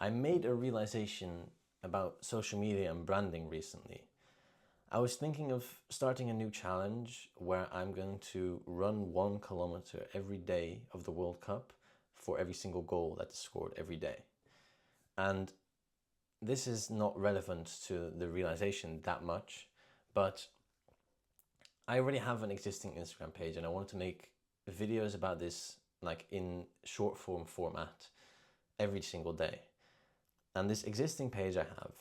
I made a realization about social media and branding recently. I was thinking of starting a new challenge where I'm going to run 1 kilometer every day of the World Cup for every single goal that is scored every day. And this is not relevant to the realization that much, but I already have an existing Instagram page and I wanted to make videos about this like in short form format every single day. And this existing page I have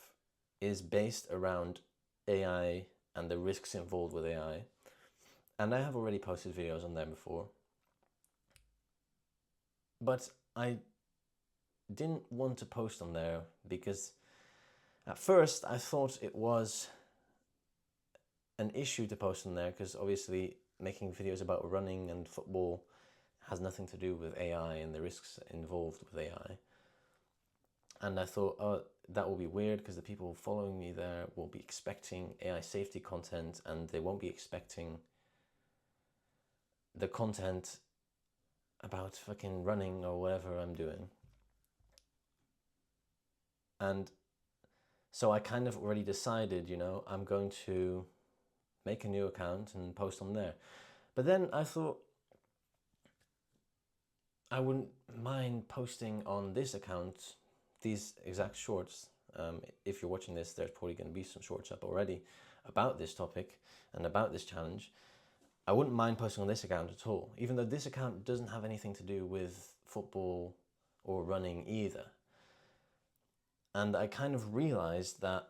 is based around AI and the risks involved with AI. And I have already posted videos on there before. But I didn't want to post on there because at first I thought it was an issue to post on there because obviously making videos about running and football has nothing to do with AI and the risks involved with AI. And I thought, oh, that will be weird because the people following me there will be expecting AI safety content and they won't be expecting the content about fucking running or whatever I'm doing. And so I kind of already decided, I'm going to make a new account and post on there. But then I thought I wouldn't mind posting on this account these exact shorts. If you're watching this, there's probably going to be some shorts up already about this topic and about this challenge. I wouldn't mind posting on this account at all, even though this account doesn't have anything to do with football or running either. And I kind of realized that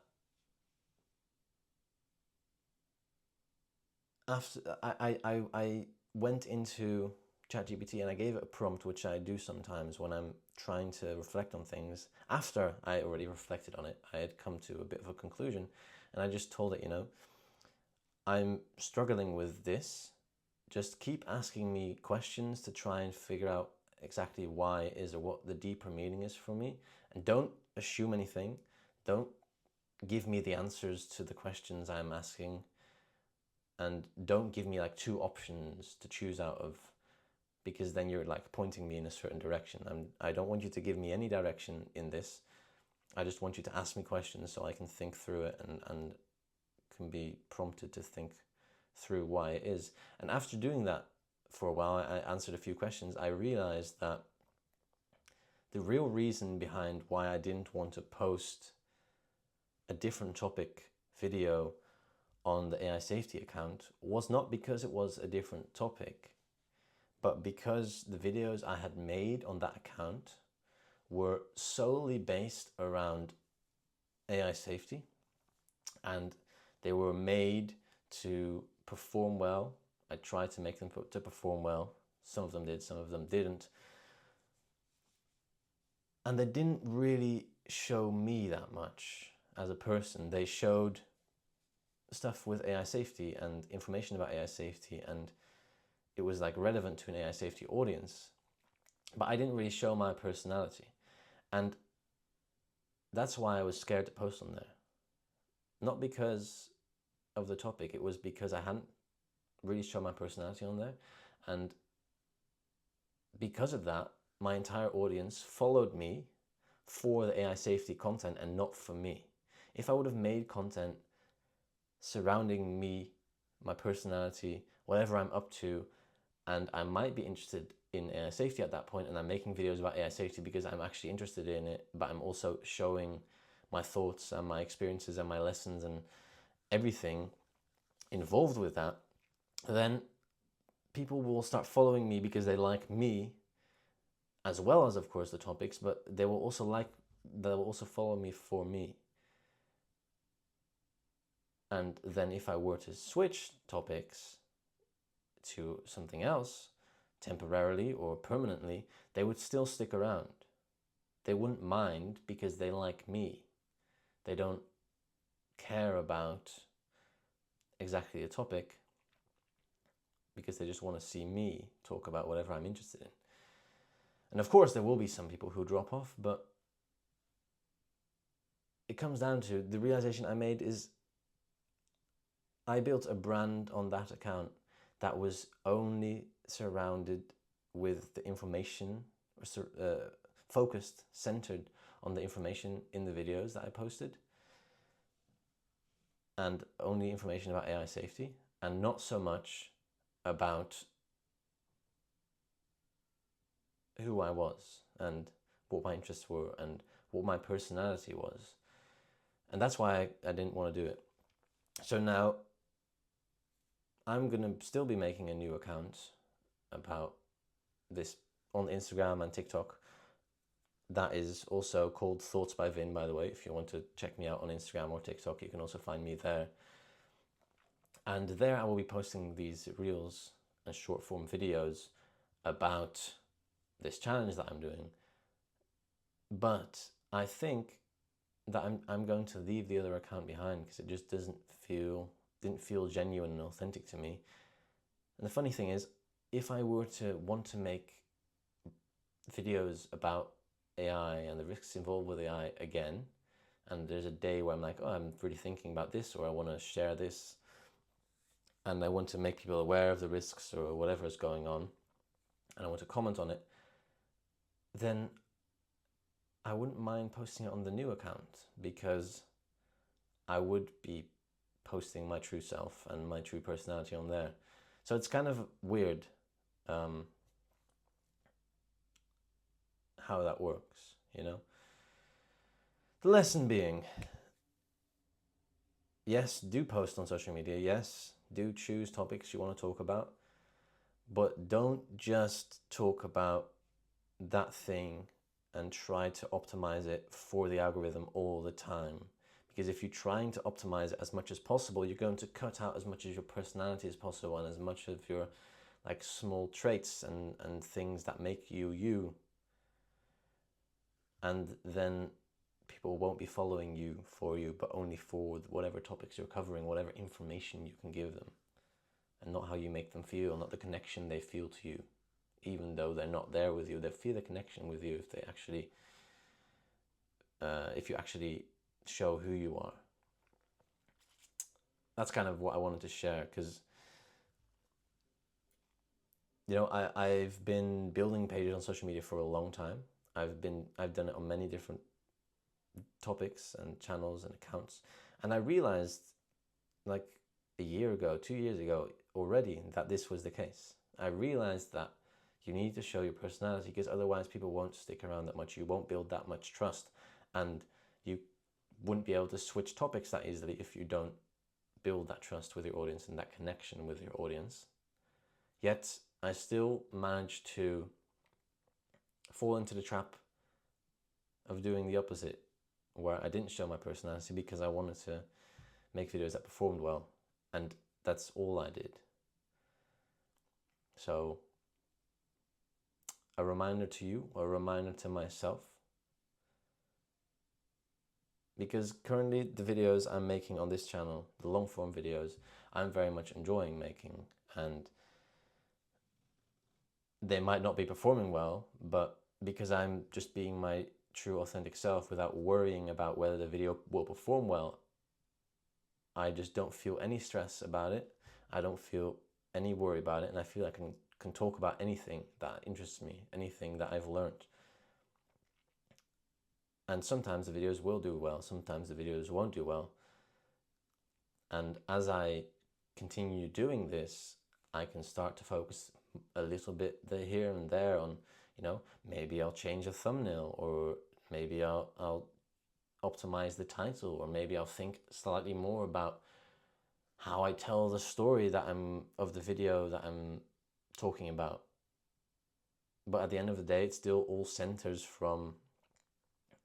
after I went into ChatGPT and I gave it a prompt, which I do sometimes when I'm trying to reflect on things. After I already reflected on it, I had come to a bit of a conclusion, and I just told it, I'm struggling with this. Just keep asking me questions to try and figure out exactly why it is or what the deeper meaning is for me. And don't assume anything. Don't give me the answers to the questions I'm asking. And don't give me like two options to choose out of, because then you're like pointing me in a certain direction. I don't want you to give me any direction in this. I just want you to ask me questions so I can think through it and can be prompted to think through why it is. And after doing that for a while, I answered a few questions. I realized that the real reason behind why I didn't want to post a different topic video on the AI safety account was not because it was a different topic, but because the videos I had made on that account were solely based around AI safety, and they were made to perform well. I tried to make them to perform well. Some of them did, some of them didn't. And they didn't really show me that much as a person. They showed stuff with AI safety and information about AI safety, and it was like relevant to an AI safety audience. But I didn't really show my personality. And that's why I was scared to post on there. Not because of the topic, it was because I hadn't really shown my personality on there. And because of that, my entire audience followed me for the AI safety content and not for me. If I would have made content surrounding me, my personality, whatever I'm up to, and I might be interested in AI safety at that point, and I'm making videos about AI safety because I'm actually interested in it, but I'm also showing my thoughts and my experiences and my lessons and everything involved with that, then people will start following me because they like me, as well as, of course, the topics, but they will also follow me for me. And then if I were to switch topics to something else, temporarily or permanently, they would still stick around. They wouldn't mind because they like me. They don't care about exactly the topic because they just want to see me talk about whatever I'm interested in. And of course, there will be some people who drop off, but it comes down to the realization I made is I built a brand on that account that was only surrounded with the information, focused, centered on the information in the videos that I posted, and only information about AI safety, and not so much about who I was and what my interests were and what my personality was. And that's why I didn't want to do it. So now I'm going to still be making a new account about this on Instagram and TikTok. That is also called Thoughts by Vin, by the way. If you want to check me out on Instagram or TikTok, you can also find me there. And there I will be posting these reels and short form videos about this challenge that I'm doing. But I think that I'm going to leave the other account behind because it just didn't feel genuine and authentic to me. And the funny thing is, if I were to want to make videos about AI and the risks involved with AI again, and there's a day where I'm like, oh, I'm really thinking about this, or I want to share this, and I want to make people aware of the risks or whatever is going on, and I want to comment on it, then I wouldn't mind posting it on the new account, because I would be posting my true self and my true personality on there. So it's kind of weird how that works, you know? The lesson being, yes, do post on social media. Yes, do choose topics you want to talk about. But don't just talk about that thing and try to optimize it for the algorithm all the time. Because if you're trying to optimize it as much as possible, you're going to cut out as much of your personality as possible and as much of your like small traits and things that make you you. And then people won't be following you for you, but only for whatever topics you're covering, whatever information you can give them, and not how you make them feel, not the connection they feel to you. Even though they're not there with you, they feel a connection with you if they actually, if you actually show who you are. That's kind of what I wanted to share, because you know, I've been building pages on social media for a long time. I've done it on many different topics and channels and accounts, and I realized like a year ago, 2 years ago already, that this was the case. I realized that you need to show your personality, because otherwise people won't stick around that much. You won't build that much trust, and you wouldn't be able to switch topics that easily if you don't build that trust with your audience and that connection with your audience. Yet I still managed to fall into the trap of doing the opposite, where I didn't show my personality because I wanted to make videos that performed well, and that's all I did. So a reminder to you, or a reminder to myself, because currently the videos I'm making on this channel, the long form videos, I'm very much enjoying making, and they might not be performing well, but because I'm just being my true authentic self without worrying about whether the video will perform well, I just don't feel any stress about it. I don't feel any worry about it, and I feel I can talk about anything that interests me, anything that I've learned. And sometimes the videos will do well, sometimes the videos won't do well. And as I continue doing this, I can start to focus a little bit here and there on, you know, maybe I'll change a thumbnail, or maybe I'll optimize the title, or maybe I'll think slightly more about how I tell the story of the video that I'm talking about. But at the end of the day, it still all centers from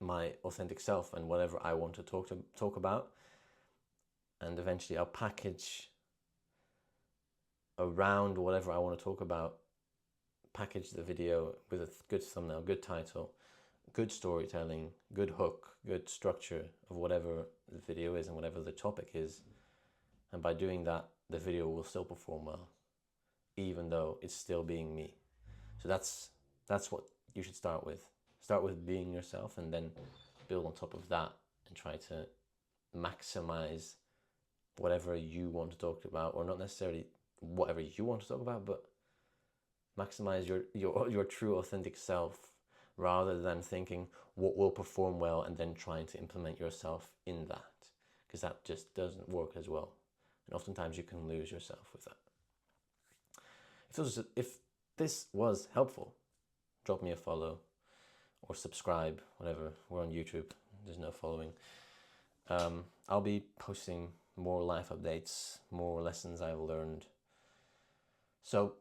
my authentic self and whatever I want to talk about. And eventually I'll package around whatever I want to talk about, package the video with a good thumbnail, good title, good storytelling, good hook, good structure of whatever the video is and whatever the topic is. And by doing that, the video will still perform well, even though it's still being me. So that's what you should start with. Start with being yourself, and then build on top of that and try to maximize whatever you want to talk about, or not necessarily whatever you want to talk about, but maximize your true authentic self rather than thinking what will perform well and then trying to implement yourself in that, because that just doesn't work as well. And oftentimes you can lose yourself with that. If this was helpful, drop me a follow or subscribe, whatever. We're on YouTube, there's no following. I'll be posting more life updates, more lessons I've learned. So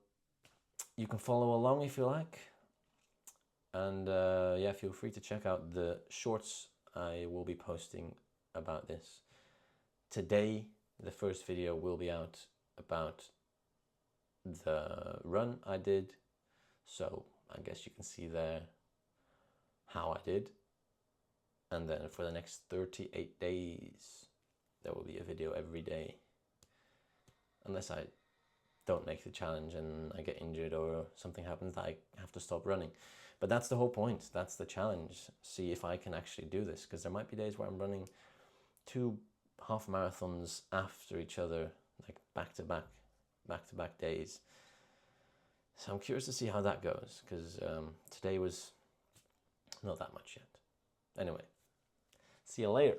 you can follow along if you like. And yeah, feel free to check out the shorts I will be posting about this. Today, the first video will be out about the run I did. So I guess you can see there how I did. And then for the next 38 days, there will be a video every day. Unless I don't make the challenge and I get injured or something happens that I have to stop running. But that's the whole point. That's the challenge. See if I can actually do this, because there might be days where I'm running 2 half marathons after each other, like back to back days. So I'm curious to see how that goes, because today was not that much yet. Anyway, see you later.